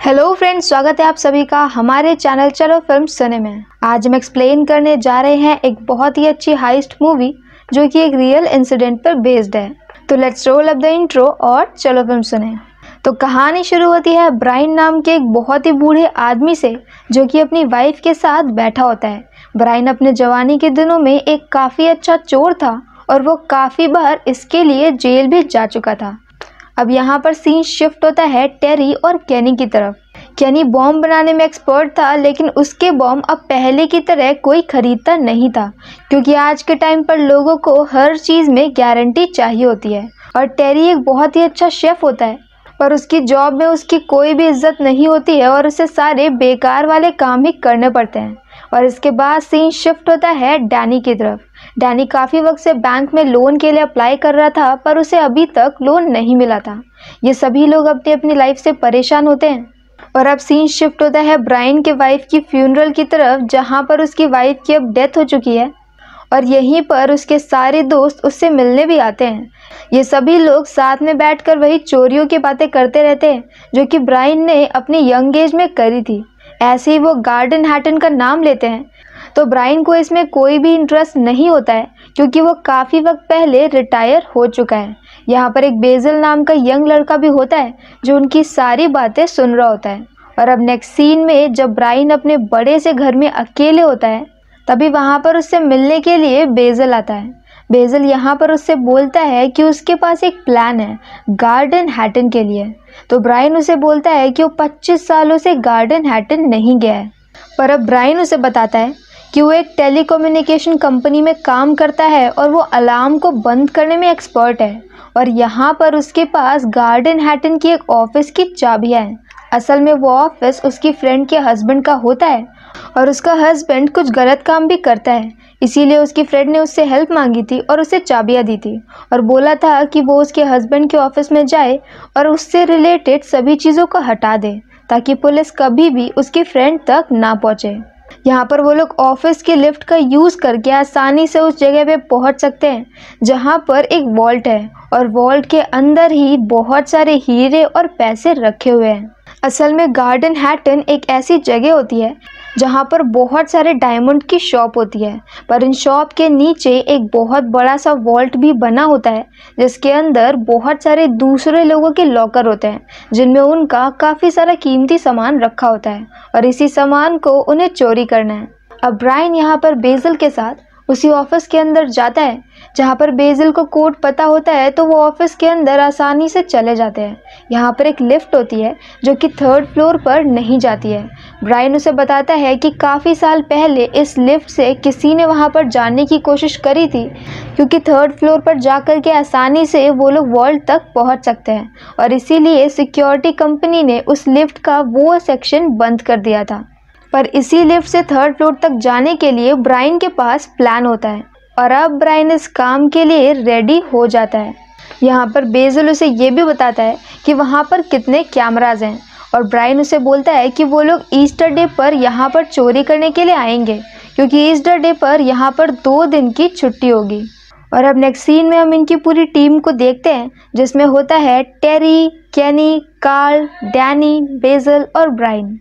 Hello friends, स्वागत है आप सभी का हमारे चैनल चलो फिल्म सुने में। आज हम एक्सप्लेन करने जा रहे हैं एक बहुत ही अच्छी हाइस्ट मूवी जो कि एक रियल इंसिडेंट पर बेस्ड है। तो let's roll up the intro और चलो फिल्म सुने। तो कहानी शुरू होती है ब्रायन नाम के एक बहुत ही बूढ़े आदमी से जो कि अपनी वाइफ के साथ बैठा होता है। ब्रायन अपने जवानी के दिनों में एक काफ़ी अच्छा चोर था और वो काफ़ी बार इसके लिए जेल भी जा चुका था। अब यहाँ पर सीन शिफ्ट होता है टेरी और केनी की तरफ। केनी बॉम्ब बनाने में एक्सपर्ट था, लेकिन उसके बॉम्ब अब पहले की तरह कोई खरीदता नहीं था क्योंकि आज के टाइम पर लोगों को हर चीज़ में गारंटी चाहिए होती है। और टेरी एक बहुत ही अच्छा शेफ़ होता है, पर उसकी जॉब में उसकी कोई भी इज्जत नहीं होती है और उसे सारे बेकार वाले काम ही करने पड़ते हैं। और इसके बाद सीन शिफ्ट होता है डैनी की तरफ। डैनी काफ़ी वक्त से बैंक में लोन के लिए अप्लाई कर रहा था, पर उसे अभी तक लोन नहीं मिला था। ये सभी लोग अपनी अपनी लाइफ से परेशान होते हैं। और अब सीन शिफ्ट होता है ब्रायन के वाइफ की फ्यूनरल की तरफ, जहाँ पर उसकी वाइफ की अब डेथ हो चुकी है और यहीं पर उसके सारे दोस्त उससे मिलने भी आते हैं। ये सभी लोग साथ में बैठकर वही चोरियों की बातें करते रहते हैं जो कि ब्रायन ने अपनी यंग एज में करी थी। ऐसे ही वो गार्डन हैटन का नाम लेते हैं। तो ब्रायन को इसमें कोई भी इंटरेस्ट नहीं होता है क्योंकि वो काफ़ी वक्त पहले रिटायर हो चुका है। यहाँ पर एक बेजल नाम का यंग लड़का भी होता है जो उनकी सारी बातें सुन रहा होता है। और अब नेक्स्ट सीन में जब ब्रायन अपने बड़े से घर में अकेले होता है, तभी वहाँ पर उससे मिलने के लिए बेजल आता है। बेजल यहाँ पर उससे बोलता है कि उसके पास एक प्लान है गार्डन हैटन के लिए। तो ब्रायन उसे बोलता है कि वो 25 सालों से गार्डन हैटन नहीं गया है, पर अब ब्रायन उसे बताता है कि वो एक टेलीकम्युनिकेशन कंपनी में काम करता है और वो अलार्म को बंद करने में एक्सपर्ट है। और यहाँ पर उसके पास गार्डन हैटन की एक ऑफिस की चाबियाँ हैं। असल में वो ऑफिस उसकी फ्रेंड के हस्बैंड का होता है और उसका हस्बैंड कुछ गलत काम भी करता है, इसीलिए उसकी फ्रेंड ने उससे हेल्प मांगी थी और उसे चाबियाँ दी थी और बोला था कि वो उसके हस्बैंड के ऑफिस में जाए और उससे रिलेटेड सभी चीज़ों को हटा दे ताकि पुलिस कभी भी उसकी फ्रेंड तक ना पहुँचे। यहाँ पर वो लोग ऑफिस के लिफ्ट का यूज़ करके आसानी से उस जगह पे पहुँच सकते हैं जहाँ पर एक वॉल्ट है और वॉल्ट के अंदर ही बहुत सारे हीरे और पैसे रखे हुए हैं। असल में गार्डन हैटन एक ऐसी जगह होती है जहाँ पर बहुत सारे डायमंड की शॉप होती है, पर इन शॉप के नीचे एक बहुत बड़ा सा वॉल्ट भी बना होता है जिसके अंदर बहुत सारे दूसरे लोगों के लॉकर होते हैं जिनमें उनका काफ़ी सारा कीमती सामान रखा होता है और इसी सामान को उन्हें चोरी करना है। अब ब्रायन यहाँ पर बेजल के साथ उसी ऑफिस के अंदर जाता है जहाँ पर बेजल को कोड पता होता है, तो वो ऑफिस के अंदर आसानी से चले जाते हैं। यहाँ पर एक लिफ्ट होती है जो कि 3rd फ्लोर पर नहीं जाती है। ब्रायन उसे बताता है कि काफ़ी साल पहले इस लिफ्ट से किसी ने वहाँ पर जाने की कोशिश करी थी क्योंकि 3rd फ्लोर पर जाकर के आसानी से वो लोग वॉल्ट तक पहुँच सकते हैं और इसीलिए सिक्योरिटी कंपनी ने उस लिफ्ट का वो सेक्शन बंद कर दिया था। पर इसी लिफ्ट से 3rd फ्लोर तक जाने के लिए ब्रायन के पास प्लान होता है और अब ब्रायन इस काम के लिए रेडी हो जाता है। यहाँ पर बेजल उसे ये भी बताता है कि वहाँ पर कितने कैमराज हैं और ब्रायन उसे बोलता है कि वो लोग ईस्टर डे पर यहाँ पर चोरी करने के लिए आएंगे क्योंकि ईस्टर डे पर यहाँ पर 2 दिन की छुट्टी होगी। और अब नेक्स्ट सीन में हम इनकी पूरी टीम को देखते हैं जिसमें होता है टेरी, केनी, कार्ल, डैनी, बेजल और ब्रायन।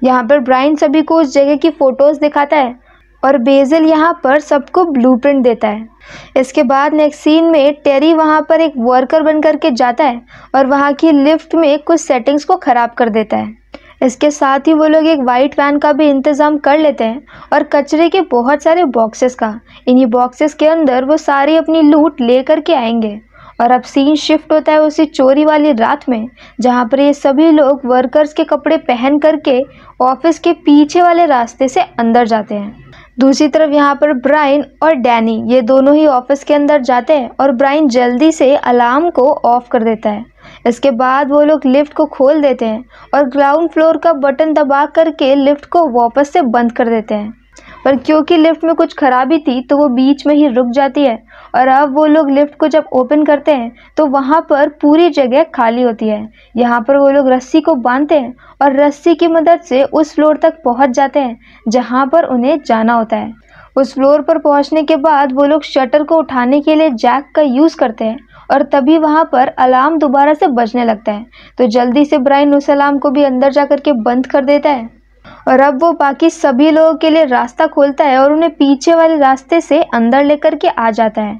यहाँ पर ब्रायन सभी को उस जगह की फ़ोटोज़ दिखाता है और बेजल यहाँ पर सबको ब्लूप्रिंट देता है। इसके बाद नेक्स्ट सीन में टेरी वहाँ पर एक वर्कर बन करके जाता है और वहाँ की लिफ्ट में कुछ सेटिंग्स को ख़राब कर देता है। इसके साथ ही वो लोग एक वाइट वैन का भी इंतज़ाम कर लेते हैं और कचरे के बहुत सारे बॉक्सेस का। इन्हीं बॉक्सेस के अंदर वो सारी अपनी लूट ले करके आएंगे। और अब सीन शिफ्ट होता है उसी चोरी वाली रात में जहाँ पर ये सभी लोग वर्कर्स के कपड़े पहन करके ऑफिस के पीछे वाले रास्ते से अंदर जाते हैं। दूसरी तरफ यहाँ पर ब्रायन और डैनी ये दोनों ही ऑफिस के अंदर जाते हैं और ब्रायन जल्दी से अलार्म को ऑफ कर देता है। इसके बाद वो लोग लिफ्ट को खोल देते हैं और ग्राउंड फ्लोर का बटन दबा करके लिफ्ट को वापस से बंद कर देते हैं। पर क्योंकि लिफ्ट में कुछ खराबी थी तो वो बीच में ही रुक जाती है और अब वो लोग लिफ्ट को जब ओपन करते हैं तो वहाँ पर पूरी जगह खाली होती है। यहाँ पर वो लोग रस्सी को बांधते हैं और रस्सी की मदद से उस फ्लोर तक पहुँच जाते हैं जहाँ पर उन्हें जाना होता है। उस फ्लोर पर पहुँचने के बाद वो लोग शटर को उठाने के लिए जैक का यूज़ करते हैं और तभी वहाँ पर अलार्म दोबारा से बजने लगता है। तो जल्दी से ब्रायन उस अलार्म को भी अंदर जा कर के बंद कर देता है और अब वो बाकी सभी लोगों के लिए रास्ता खोलता है और उन्हें पीछे वाले रास्ते से अंदर लेकर के आ जाता है।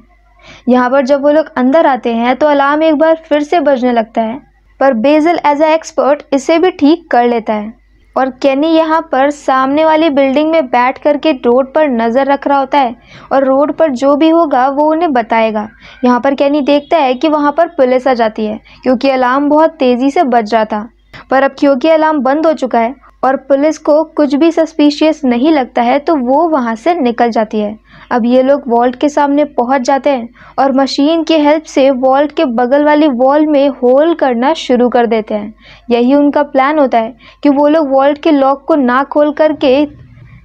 यहाँ पर जब वो लोग अंदर आते हैं तो अलार्म एक बार फिर से बजने लगता है, पर बेज़ल एज अ एक्सपर्ट इसे भी ठीक कर लेता है और केनी यहाँ पर सामने वाली बिल्डिंग में बैठ करके रोड पर नज़र रख रहा होता है और रोड पर जो भी होगा वो उन्हें बताएगा। यहाँ पर केनी देखता है कि वहाँ पर पुलिस आ जाती है क्योंकि अलार्म बहुत तेज़ी से बज रहा था, पर अब क्योंकि अलार्म बंद हो चुका है और पुलिस को कुछ भी सस्पिशियस नहीं लगता है तो वो वहाँ से निकल जाती है। अब ये लोग वॉल्ट के सामने पहुँच जाते हैं और मशीन की हेल्प से वॉल्ट के बगल वाली वॉल में होल करना शुरू कर देते हैं। यही उनका प्लान होता है कि वो लोग वॉल्ट के लॉक को ना खोल करके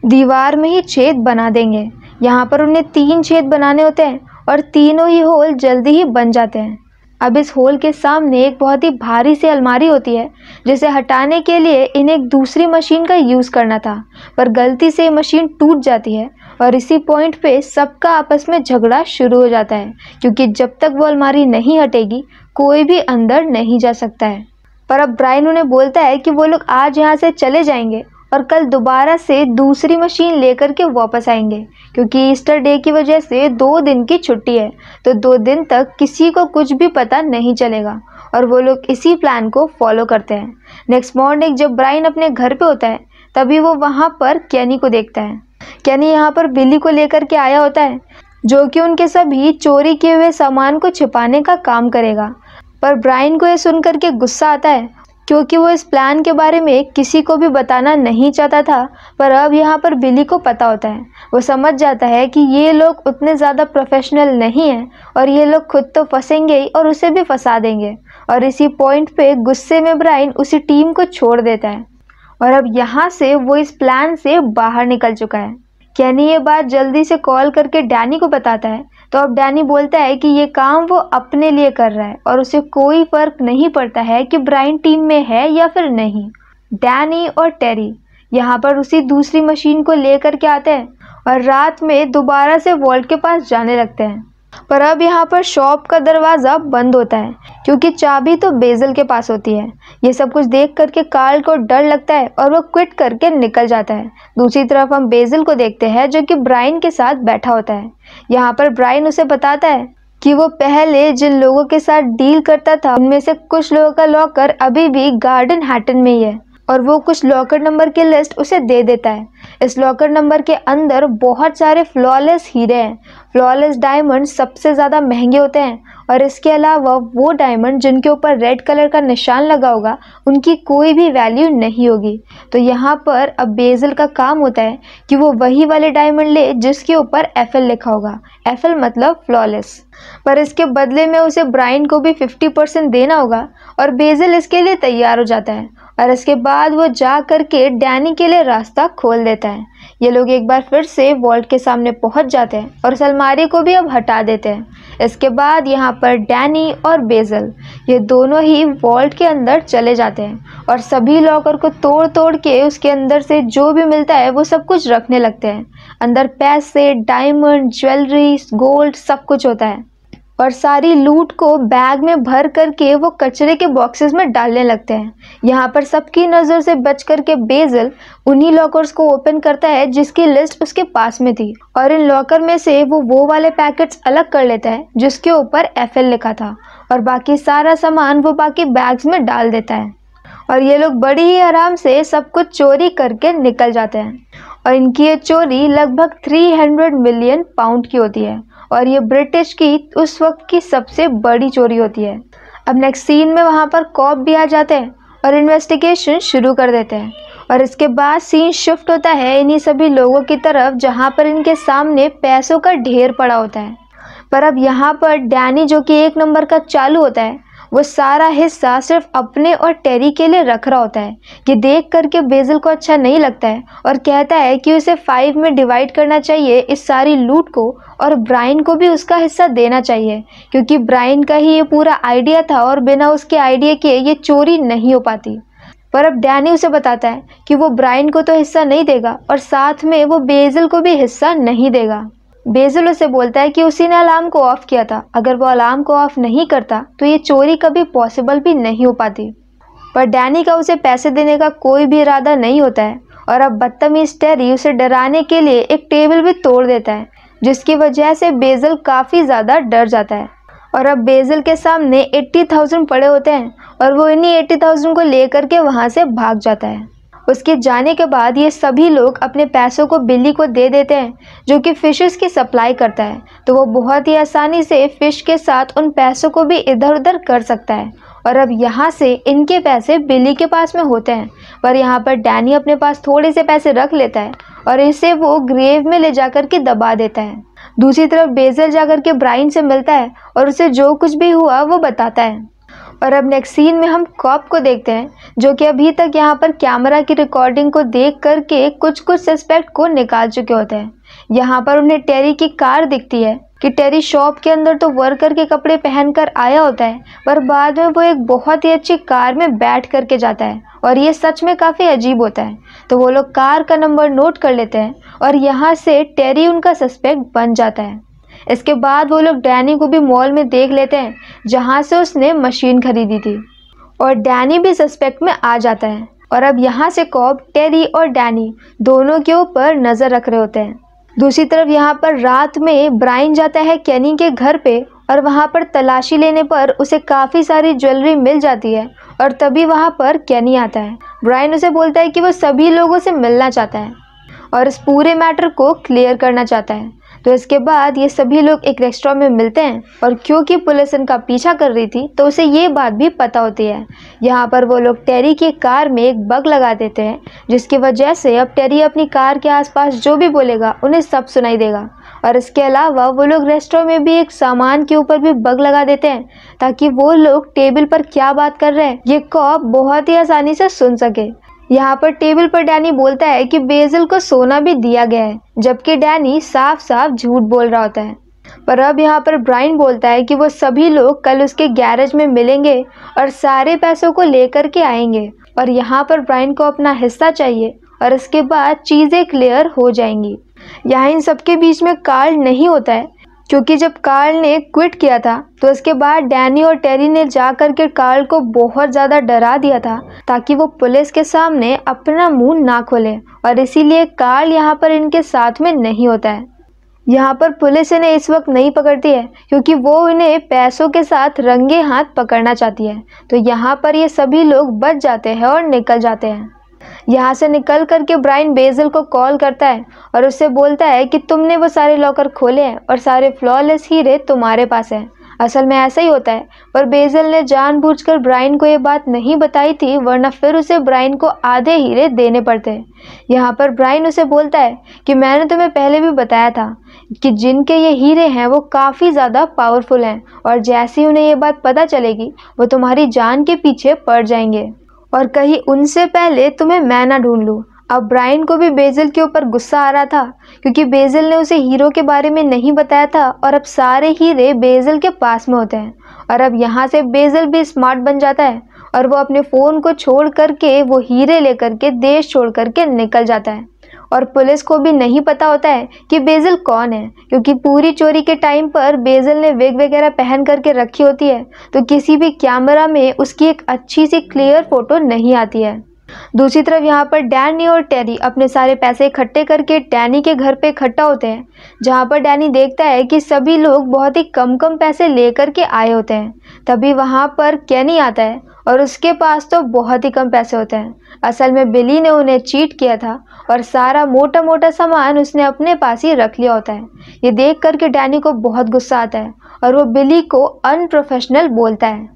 दीवार में ही छेद बना देंगे। यहाँ पर उन्हें 3 छेद बनाने होते हैं और तीनों ही होल जल्दी ही बन जाते हैं। अब इस होल के सामने एक बहुत ही भारी सी अलमारी होती है जिसे हटाने के लिए इन्हें एक दूसरी मशीन का यूज़ करना था, पर गलती से मशीन टूट जाती है और इसी पॉइंट पे सबका आपस में झगड़ा शुरू हो जाता है क्योंकि जब तक वो अलमारी नहीं हटेगी कोई भी अंदर नहीं जा सकता है। पर अब ब्रायन उन्हें बोलता है कि वो लोग आज यहाँ से चले जाएंगे और कल दोबारा से दूसरी मशीन लेकर के वापस आएंगे क्योंकि ईस्टर डे की वजह से 2 दिन की छुट्टी है, तो 2 दिन तक किसी को कुछ भी पता नहीं चलेगा और वो लोग इसी प्लान को फॉलो करते हैं। नेक्स्ट मॉर्निंग जब ब्रायन अपने घर पे होता है तभी वो वहाँ पर केनी को देखता है। केनी यहाँ पर बिली को लेकर के आया होता है जो कि उनके सभी चोरी किए हुए सामान को छिपाने का काम करेगा, पर ब्रायन को ये सुन करके गुस्सा आता है क्योंकि वो इस प्लान के बारे में किसी को भी बताना नहीं चाहता था, पर अब यहाँ पर बिली को पता होता है। वो समझ जाता है कि ये लोग उतने ज़्यादा प्रोफेशनल नहीं हैं और ये लोग खुद तो फंसेंगे ही और उसे भी फंसा देंगे, और इसी पॉइंट पे गुस्से में ब्रायन उसी टीम को छोड़ देता है और अब यहाँ से वो इस प्लान से बाहर निकल चुका है। केनी ये बात जल्दी से कॉल करके डैनी को बताता है, तो अब डैनी बोलता है कि ये काम वो अपने लिए कर रहा है और उसे कोई फ़र्क नहीं पड़ता है कि ब्रायन टीम में है या फिर नहीं। डैनी और टेरी यहाँ पर उसी दूसरी मशीन को लेकर के आते हैं और रात में दोबारा से वॉल्ट के पास जाने लगते हैं, पर अब यहाँ पर शॉप का दरवाज़ा बंद होता है क्योंकि चाबी तो बेज़ल के पास होती है। ये सब कुछ देख करके कार्ल को डर लगता है और वो क्विट करके निकल जाता है। दूसरी तरफ हम बेज़ल को देखते हैं जो कि ब्रायन के साथ बैठा होता है। यहाँ पर ब्रायन उसे बताता है कि वो पहले जिन लोगों के साथ डील करता था उनमें से कुछ लोगों का लॉकर अभी भी गार्डन हैटन में ही है और वो कुछ लॉकर नंबर की लिस्ट उसे दे देता है। इस लॉकर नंबर के अंदर बहुत सारे फ्लॉलेस हीरे हैं। फ्लॉलेस डायमंड सबसे ज़्यादा महंगे होते हैं और इसके अलावा वो डायमंड जिनके ऊपर रेड कलर का निशान लगा होगा उनकी कोई भी वैल्यू नहीं होगी। तो यहाँ पर अब बेज़ल का काम होता है कि वो वही वाले डायमंड ले जिसके ऊपर एफएल लिखा होगा। एफएल मतलब फ्लॉलेस, पर इसके बदले में उसे ब्रायन को भी 50% देना होगा और बेज़ल इसके लिए तैयार हो जाता है और इसके बाद वो जा करके डैनी के लिए रास्ता खोल देता है। ये लोग एक बार फिर से वॉल्ट के सामने पहुंच जाते हैं और उस अलमारी को भी अब हटा देते हैं। इसके बाद यहाँ पर डैनी और बेज़ल ये दोनों ही वॉल्ट के अंदर चले जाते हैं और सभी लॉकर को तोड़ तोड़ के उसके अंदर से जो भी मिलता है वो सब कुछ रखने लगते हैं। अंदर पैसे, डायमंड, ज्वेलरी, गोल्ड सब कुछ होता है और सारी लूट को बैग में भर करके वो कचरे के बॉक्सेस में डालने लगते हैं। यहाँ पर सबकी नज़र से बच करके बेज़ल उन्हीं लॉकर्स को ओपन करता है जिसकी लिस्ट उसके पास में थी और इन लॉकर में से वो वाले पैकेट्स अलग कर लेता है जिसके ऊपर एफएल लिखा था और बाकी सारा सामान वो बाकी बैग्स में डाल देता है और ये लोग बड़ी ही आराम से सब कुछ चोरी करके निकल जाते हैं और इनकी ये चोरी लगभग 300 मिलियन पाउंड की होती है और ये ब्रिटिश की उस वक्त की सबसे बड़ी चोरी होती है। अब नेक्स्ट सीन में वहाँ पर कॉप भी आ जाते हैं और इन्वेस्टिगेशन शुरू कर देते हैं और इसके बाद सीन शिफ्ट होता है इन्हीं सभी लोगों की तरफ जहाँ पर इनके सामने पैसों का ढेर पड़ा होता है। पर अब यहाँ पर डैनी जो कि 1 नंबर का चालू होता है वो सारा हिस्सा सिर्फ अपने और टेरी के लिए रख रहा होता है। ये देख करके बेज़ल को अच्छा नहीं लगता है और कहता है कि उसे 5 में डिवाइड करना चाहिए इस सारी लूट को और ब्रायन को भी उसका हिस्सा देना चाहिए क्योंकि ब्रायन का ही ये पूरा आइडिया था और बिना उसके आइडिया के ये चोरी नहीं हो पाती। पर अब डैनी उसे बताता है कि वो ब्रायन को तो हिस्सा नहीं देगा और साथ में वो बेज़ल को भी हिस्सा नहीं देगा। बेजल उसे बोलता है कि उसी ने अलार्म को ऑफ किया था, अगर वो अलार्म को ऑफ नहीं करता तो ये चोरी कभी पॉसिबल भी नहीं हो पाती। पर डैनी का उसे पैसे देने का कोई भी इरादा नहीं होता है और अब बदतमीज टेरी उसे डराने के लिए एक टेबल भी तोड़ देता है, जिसकी वजह से बेजल काफ़ी ज़्यादा डर जाता है। और अब बेजल के सामने 80,000 पड़े होते हैं और वो इन्हीं 80,000 को लेकर के वहाँ से भाग जाता है। उसके जाने के बाद ये सभी लोग अपने पैसों को बिल्ली को दे देते हैं, जो कि फिशेस की सप्लाई करता है, तो वो बहुत ही आसानी से फिश के साथ उन पैसों को भी इधर उधर कर सकता है। और अब यहाँ से इनके पैसे बिल्ली के पास में होते हैं, पर यहाँ पर डैनी अपने पास थोड़े से पैसे रख लेता है और इसे वो ग्रेव में ले जाकर के दबा देता है। दूसरी तरफ बेजल जाकर के ब्राइन से मिलता है और उसे जो कुछ भी हुआ वो बताता है। और अब नेक्स्ट सीन में हम कॉप को देखते हैं, जो कि अभी तक यहाँ पर कैमरा की रिकॉर्डिंग को देख करके कुछ सस्पेक्ट को निकाल चुके होते हैं। यहाँ पर उन्हें टेरी की कार दिखती है कि टेरी शॉप के अंदर तो वर्कर के कपड़े पहनकर आया होता है, पर बाद में वो एक बहुत ही अच्छी कार में बैठ करके जाता है और ये सच में काफ़ी अजीब होता है। तो वो लोग कार का नंबर नोट कर लेते हैं और यहाँ से टेरी उनका सस्पेक्ट बन जाता है। इसके बाद वो लोग डैनी को भी मॉल में देख लेते हैं, जहाँ से उसने मशीन खरीदी थी, और डैनी भी सस्पेक्ट में आ जाता है। और अब यहाँ से कॉप टेरी और डैनी दोनों के ऊपर नज़र रख रहे होते हैं। दूसरी तरफ यहाँ पर रात में ब्राइन जाता है केनी के घर पे और वहाँ पर तलाशी लेने पर उसे काफ़ी सारी ज्वेलरी मिल जाती है और तभी वहाँ पर केनी आता है। ब्राइन उसे बोलता है कि वो सभी लोगों से मिलना चाहता है और इस पूरे मैटर को क्लियर करना चाहता है। तो इसके बाद ये सभी लोग एक रेस्टोरेंट में मिलते हैं और क्योंकि पुलिस इनका पीछा कर रही थी तो उसे ये बात भी पता होती है। यहाँ पर वो लोग टेरी की कार में एक बग लगा देते हैं, जिसकी वजह से अब टेरी अपनी कार के आसपास जो भी बोलेगा उन्हें सब सुनाई देगा। और इसके अलावा वो लोग रेस्टोरेंट में भी एक सामान के ऊपर भी बग लगा देते हैं, ताकि वो लोग टेबल पर क्या बात कर रहे हैं ये कॉप बहुत ही आसानी से सुन सके। यहाँ पर टेबल पर डैनी बोलता है कि बेजल को सोना भी दिया गया है, जबकि डैनी साफ साफ झूठ बोल रहा होता है। पर अब यहाँ पर ब्राइन बोलता है कि वो सभी लोग कल उसके गैरेज में मिलेंगे और सारे पैसों को लेकर के आएंगे और यहाँ पर ब्राइन को अपना हिस्सा चाहिए और इसके बाद चीज़ें क्लियर हो जाएंगी। यहाँ इन सबके बीच में कार्ल नहीं होता है, क्योंकि जब कार्ल ने क्विट किया था तो उसके बाद डैनी और टेरी ने जा कर के कार्ल को बहुत ज़्यादा डरा दिया था ताकि वो पुलिस के सामने अपना मुंह ना खोले, और इसीलिए कार्ल यहाँ पर इनके साथ में नहीं होता है। यहाँ पर पुलिस इन्हें इस वक्त नहीं पकड़ती है क्योंकि वो इन्हें पैसों के साथ रंगे हाथ पकड़ना चाहती है। तो यहाँ पर ये सभी लोग बच जाते हैं और निकल जाते हैं। यहाँ से निकल करके ब्राइन बेजल को कॉल करता है और उससे बोलता है कि तुमने वो सारे लॉकर खोले हैं और सारे फ्लॉलेस हीरे तुम्हारे पास हैं। असल में ऐसा ही होता है, पर बेजल ने जानबूझकर ब्राइन को ये बात नहीं बताई थी, वरना फिर उसे ब्राइन को आधे हीरे देने पड़ते। यहाँ पर ब्राइन उसे बोलता है कि मैंने तुम्हें पहले भी बताया था कि जिनके ये हीरे हैं वो काफ़ी ज़्यादा पावरफुल हैं और जैसे ही उन्हें ये बात पता चलेगी वो तुम्हारी जान के पीछे पड़ जाएंगे और कहीं उनसे पहले तुम्हें मैं ना ढूंढ लूँ। अब ब्राइन को भी बेजल के ऊपर गुस्सा आ रहा था क्योंकि बेजल ने उसे हीरो के बारे में नहीं बताया था और अब सारे हीरे बेजल के पास में होते हैं। और अब यहाँ से बेजल भी स्मार्ट बन जाता है और वो अपने फ़ोन को छोड़ करके वो हीरे लेकर के देश छोड़ करके निकल जाता है। और पुलिस को भी नहीं पता होता है कि बेजल कौन है, क्योंकि पूरी चोरी के टाइम पर बेजल ने विग वगैरह पहन करके रखी होती है, तो किसी भी कैमरा में उसकी एक अच्छी सी क्लियर फोटो नहीं आती है। दूसरी तरफ यहाँ पर डैनी और टेरी अपने सारे पैसे इकट्ठे करके डैनी के घर पे इकट्ठा होते हैं, जहाँ पर डैनी देखता है कि सभी लोग बहुत ही कम पैसे लेकर के आए होते हैं। तभी वहाँ पर केनी आता है और उसके पास तो बहुत ही कम पैसे होते हैं। असल में बिली ने उन्हें चीट किया था और सारा मोटा मोटा सामान उसने अपने पास ही रख लिया होता है। ये देख करके डैनी को बहुत गुस्सा आता है और वो बिली को अनप्रोफेशनल बोलता है,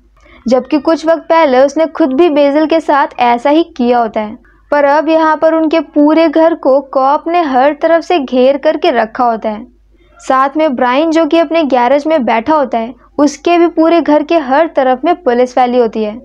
जबकि कुछ वक्त पहले उसने खुद भी बेजल के साथ ऐसा ही किया होता है। पर अब यहाँ पर उनके पूरे घर को कॉप ने हर तरफ से घेर करके रखा होता है। साथ में ब्राइन जो कि अपने गैरेज में बैठा होता है, उसके भी पूरे घर के हर तरफ में पुलिस फैली होती है।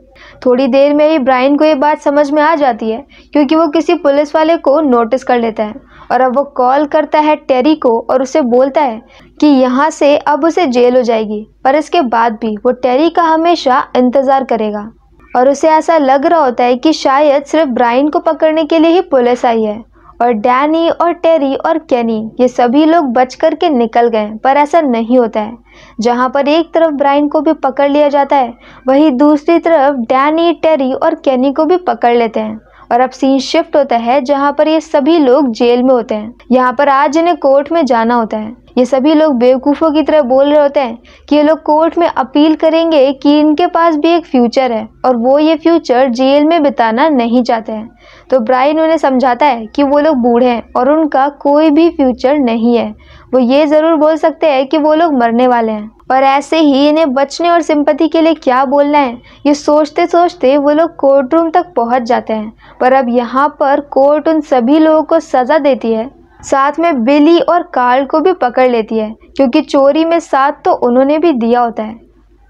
थोड़ी देर में ही ब्राइन को ये बात समझ में आ जाती है क्योंकि वो किसी पुलिस वाले को नोटिस कर लेता है और अब वो कॉल करता है टेरी को और उसे बोलता है कि यहाँ से अब उसे जेल हो जाएगी, पर इसके बाद भी वो टेरी का हमेशा इंतज़ार करेगा। और उसे ऐसा लग रहा होता है कि शायद सिर्फ ब्राइन को पकड़ने के लिए ही पुलिस आई है। और डैनी और टेरी और केनी ये सभी लोग बच कर के निकल गए, पर ऐसा नहीं होता है। जहाँ पर एक तरफ ब्रायन को भी पकड़ लिया जाता है, वहीं दूसरी तरफ डैनी, टेरी और केनी को भी पकड़ लेते हैं। और अब सीन शिफ्ट होता है जहाँ पर ये सभी लोग जेल में होते हैं। यहाँ पर आज इन्हें कोर्ट में जाना होता है। ये सभी लोग बेवकूफ़ों की तरह बोल रहे होते हैं कि ये लोग कोर्ट में अपील करेंगे कि इनके पास भी एक फ्यूचर है और वो ये फ्यूचर जेल में बिताना नहीं चाहते हैं। तो ब्रायन उन्हें समझाता है कि वो लोग बूढ़े हैं और उनका कोई भी फ्यूचर नहीं है। वो ये ज़रूर बोल सकते हैं कि वो लोग मरने वाले हैं, और ऐसे ही इन्हें बचने और सिंपैथी के लिए क्या बोलना है ये सोचते सोचते वो लोग कोर्ट रूम तक पहुंच जाते हैं। पर अब यहाँ पर कोर्ट उन सभी लोगों को सज़ा देती है, साथ में बिली और कार्ल को भी पकड़ लेती है, क्योंकि चोरी में साथ तो उन्होंने भी दिया होता है।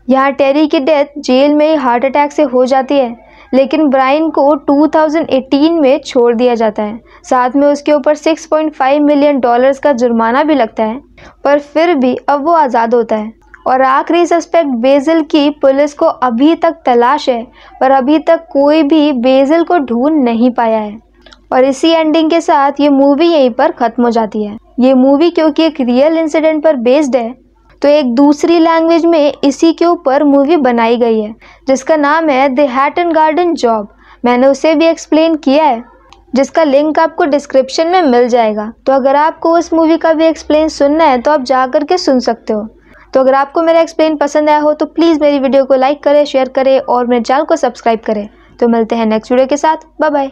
यहाँ टेरी की डेथ जेल में ही हार्ट अटैक से हो जाती है, लेकिन ब्रायन को 2018 में छोड़ दिया जाता है। साथ में उसके ऊपर $6.5 मिलियन का जुर्माना भी लगता है, पर फिर भी अब वो आज़ाद होता है। और आखिरी सस्पेक्ट बेज़िल की पुलिस को अभी तक तलाश है, पर अभी तक कोई भी बेज़िल को ढूंढ नहीं पाया है। और इसी एंडिंग के साथ ये मूवी यहीं पर ख़त्म हो जाती है। ये मूवी क्योंकि एक रियल इंसिडेंट पर बेस्ड है, तो एक दूसरी लैंग्वेज में इसी के ऊपर मूवी बनाई गई है, जिसका नाम है द हैटन गार्डन जॉब। मैंने उसे भी एक्सप्लेन किया है, जिसका लिंक आपको डिस्क्रिप्शन में मिल जाएगा। तो अगर आपको उस मूवी का भी एक्सप्लेन सुनना है तो आप जा कर के सुन सकते हो। तो अगर आपको मेरा एक्सप्लेन पसंद आया हो तो प्लीज़ मेरी वीडियो को लाइक करें, शेयर करें और मेरे चैनल को सब्सक्राइब करें। तो मिलते हैं नेक्स्ट वीडियो के साथ। Bye bye.